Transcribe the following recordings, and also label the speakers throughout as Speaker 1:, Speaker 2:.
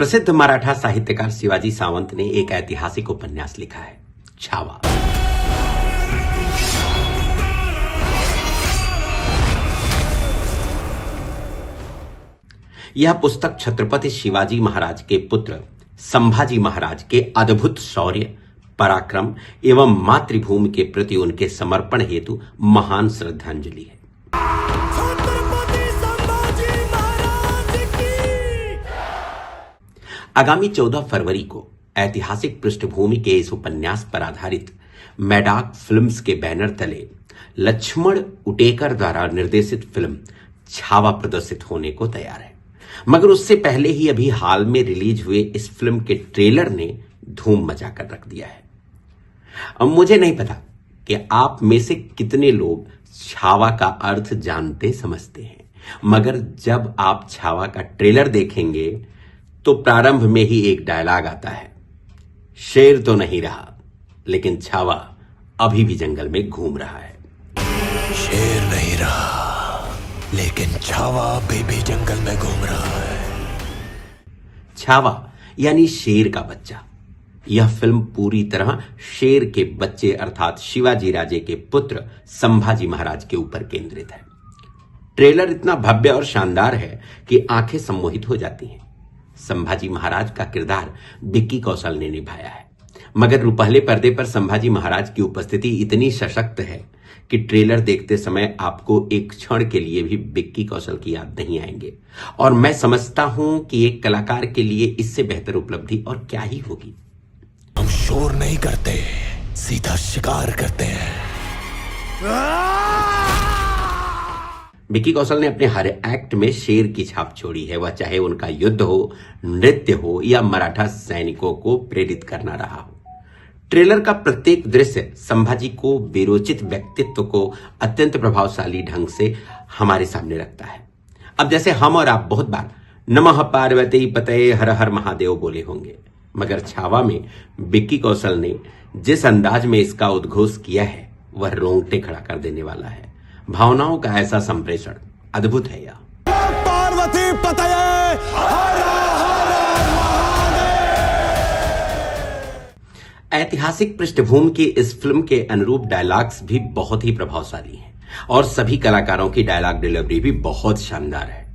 Speaker 1: प्रसिद्ध मराठा साहित्यकार शिवाजी सावंत ने एक ऐतिहासिक उपन्यास लिखा है, छावा। यह पुस्तक छत्रपति शिवाजी महाराज के पुत्र संभाजी महाराज के अद्भुत शौर्य, पराक्रम एवं मातृभूमि के प्रति उनके समर्पण हेतु महान श्रद्धांजलि है। आगामी 14 फरवरी को ऐतिहासिक पृष्ठभूमि के इस उपन्यास पर आधारित मैडॉक फिल्म्स के बैनर तले लक्ष्मण उटेकर द्वारा निर्देशित फिल्म छावा प्रदर्शित होने को तैयार है। मगर उससे पहले ही अभी हाल में रिलीज हुए इस फिल्म के ट्रेलर ने धूम मचाकर रख दिया है। अब मुझे नहीं पता कि आप में से कितने लोग छावा का अर्थ जानते समझते हैं, मगर जब आप छावा का ट्रेलर देखेंगे तो प्रारंभ में ही एक डायलॉग आता है, शेर तो नहीं रहा लेकिन छावा अभी भी जंगल में घूम रहा है।
Speaker 2: शेर नहीं रहा लेकिन छावा अभी भी जंगल में घूम रहा है।
Speaker 1: छावा यानी शेर का बच्चा। यह फिल्म पूरी तरह शेर के बच्चे अर्थात शिवाजी राजे के पुत्र संभाजी महाराज के ऊपर केंद्रित है। ट्रेलर इतना भव्य और शानदार है कि आंखें सम्मोहित हो जाती हैं। संभाजी महाराज का किरदार विक्की कौशल ने निभाया है, मगर रुपहले पर्दे पर संभाजी महाराज की उपस्थिति इतनी सशक्त है कि ट्रेलर देखते समय आपको एक क्षण के लिए भी विक्की कौशल की याद नहीं आएंगे। और मैं समझता हूं कि एक कलाकार के लिए इससे बेहतर उपलब्धि और क्या ही होगी।
Speaker 2: हम शोर नहीं करते, सीधा शिकार करते हैं।
Speaker 1: विक्की कौशल ने अपने हर एक्ट में शेर की छाप छोड़ी है, वह चाहे उनका युद्ध हो, नृत्य हो या मराठा सैनिकों को प्रेरित करना रहा हो। ट्रेलर का प्रत्येक दृश्य संभाजी को वीरोचित व्यक्तित्व को अत्यंत प्रभावशाली ढंग से हमारे सामने रखता है। अब जैसे हम और आप बहुत बार नमः पार्वती पतये हर हर महादेव बोले होंगे, मगर छावा में विक्की कौशल ने जिस अंदाज में इसका उद्घोष किया है वह रोंगटे खड़ा कर देने वाला है। भावनाओं का ऐसा संप्रेषण अद्भुत है। यह
Speaker 2: पार्वती पतये हर हर महादेव।
Speaker 1: ऐतिहासिक पृष्ठभूमि की इस फिल्म के अनुरूप डायलॉग्स भी बहुत ही प्रभावशाली हैं और सभी कलाकारों की डायलॉग डिलीवरी भी बहुत शानदार है।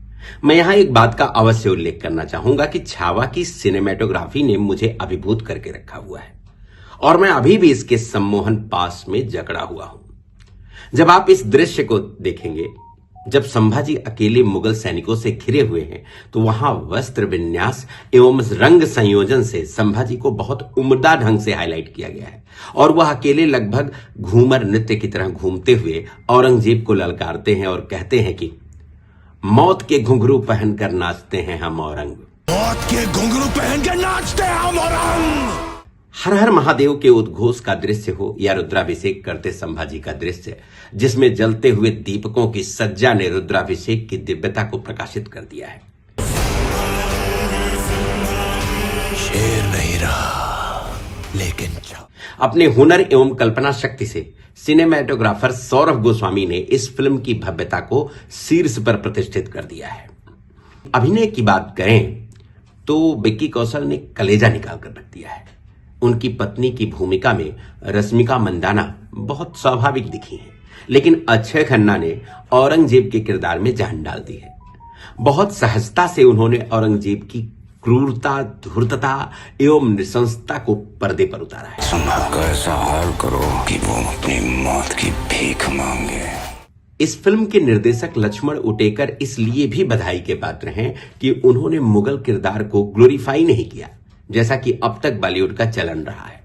Speaker 1: मैं यहां एक बात का अवश्य उल्लेख करना चाहूंगा कि छावा की सिनेमेटोग्राफी ने मुझे अभिभूत करके रखा हुआ है और मैं अभी भी इसके सम्मोहन पास में जकड़ा हुआ हूं। जब आप इस दृश्य को देखेंगे, जब संभाजी अकेले मुगल सैनिकों से घिरे हुए हैं, तो वहां वस्त्र विन्यास एवं रंग संयोजन से संभाजी को बहुत उम्दा ढंग से हाईलाइट किया गया है और वह अकेले लगभग घूमर नृत्य की तरह घूमते हुए औरंगजेब को ललकारते हैं और कहते हैं कि मौत के घुंघरू पहनकर नाचते हैं हम औरंग।
Speaker 2: मौत के घुंघरू पहन के नाचते हैं हम औरंग।
Speaker 1: हर हर महादेव के उद्घोष का दृश्य हो या रुद्राभिषेक करते संभाजी का दृश्य, जिसमें जलते हुए दीपकों की सज्जा ने रुद्राभिषेक की दिव्यता को प्रकाशित कर दिया है।
Speaker 2: शेर नहीं रहा लेकिन
Speaker 1: अपने हुनर एवं कल्पना शक्ति से सिनेमेटोग्राफर सौरभ गोस्वामी ने इस फिल्म की भव्यता को शीर्ष पर प्रतिष्ठित कर दिया है। अभिनय की बात करें तो विक्की कौशल ने कलेजा निकाल कर रख दिया है। उनकी पत्नी की भूमिका में रश्मिका मंदाना बहुत स्वाभाविक दिखी हैं, लेकिन अक्षय खन्ना ने औरंगजेब के किरदार में जान डाल दी है। बहुत सहजता से उन्होंने औरंगजेब की क्रूरता, धूर्तता एवं नृशंसता को पर्दे पर उतारा है।
Speaker 2: संभाल का ऐसा हाल करो कि वो अपनी मौत की भीख मांगे।
Speaker 1: इस फिल्म के निर्देशक लक्ष्मण उटेकर इसलिए भी बधाई के पात्र हैं कि उन्होंने मुगल किरदार को ग्लोरीफाई नहीं किया, जैसा कि अब तक बॉलीवुड का चलन रहा है।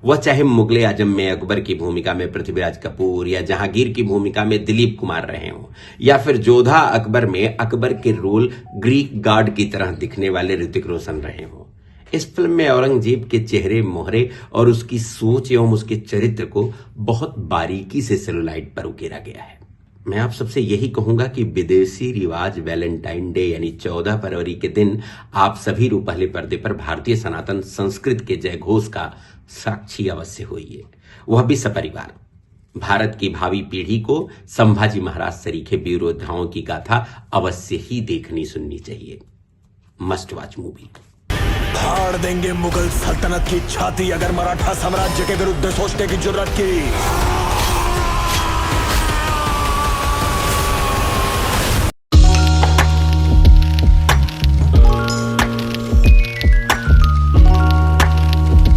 Speaker 1: वह चाहे मुगले आजम में अकबर की भूमिका में पृथ्वीराज कपूर या जहांगीर की भूमिका में दिलीप कुमार रहे हों, या फिर जोधा अकबर में अकबर के रोल ग्रीक गॉड की तरह दिखने वाले ऋतिक रोशन रहे हों। इस फिल्म में औरंगजेब के चेहरे मोहरे और उसकी सोच एवं उसके चरित्र को बहुत बारीकी से सेलुलाइट पर उकेरा गया है। मैं आप सबसे यही कहूंगा कि विदेशी रिवाज वैलेंटाइन डे यानी 14 फरवरी के दिन आप सभी रुपहले पर्दे पर भारतीय सनातन संस्कृत के जयघोष का साक्षी अवश्य होइए, वह भी सपरिवार। भारत की भावी पीढ़ी को संभाजी महाराज सरीखे वीर योद्धाओं की गाथा अवश्य ही देखनी सुननी चाहिए। Must watch movie.
Speaker 2: फाड़ देंगे मुगल सल्तनत की छाती अगर मराठा साम्राज्य के विरुद्ध सोचने की जुर्रत की।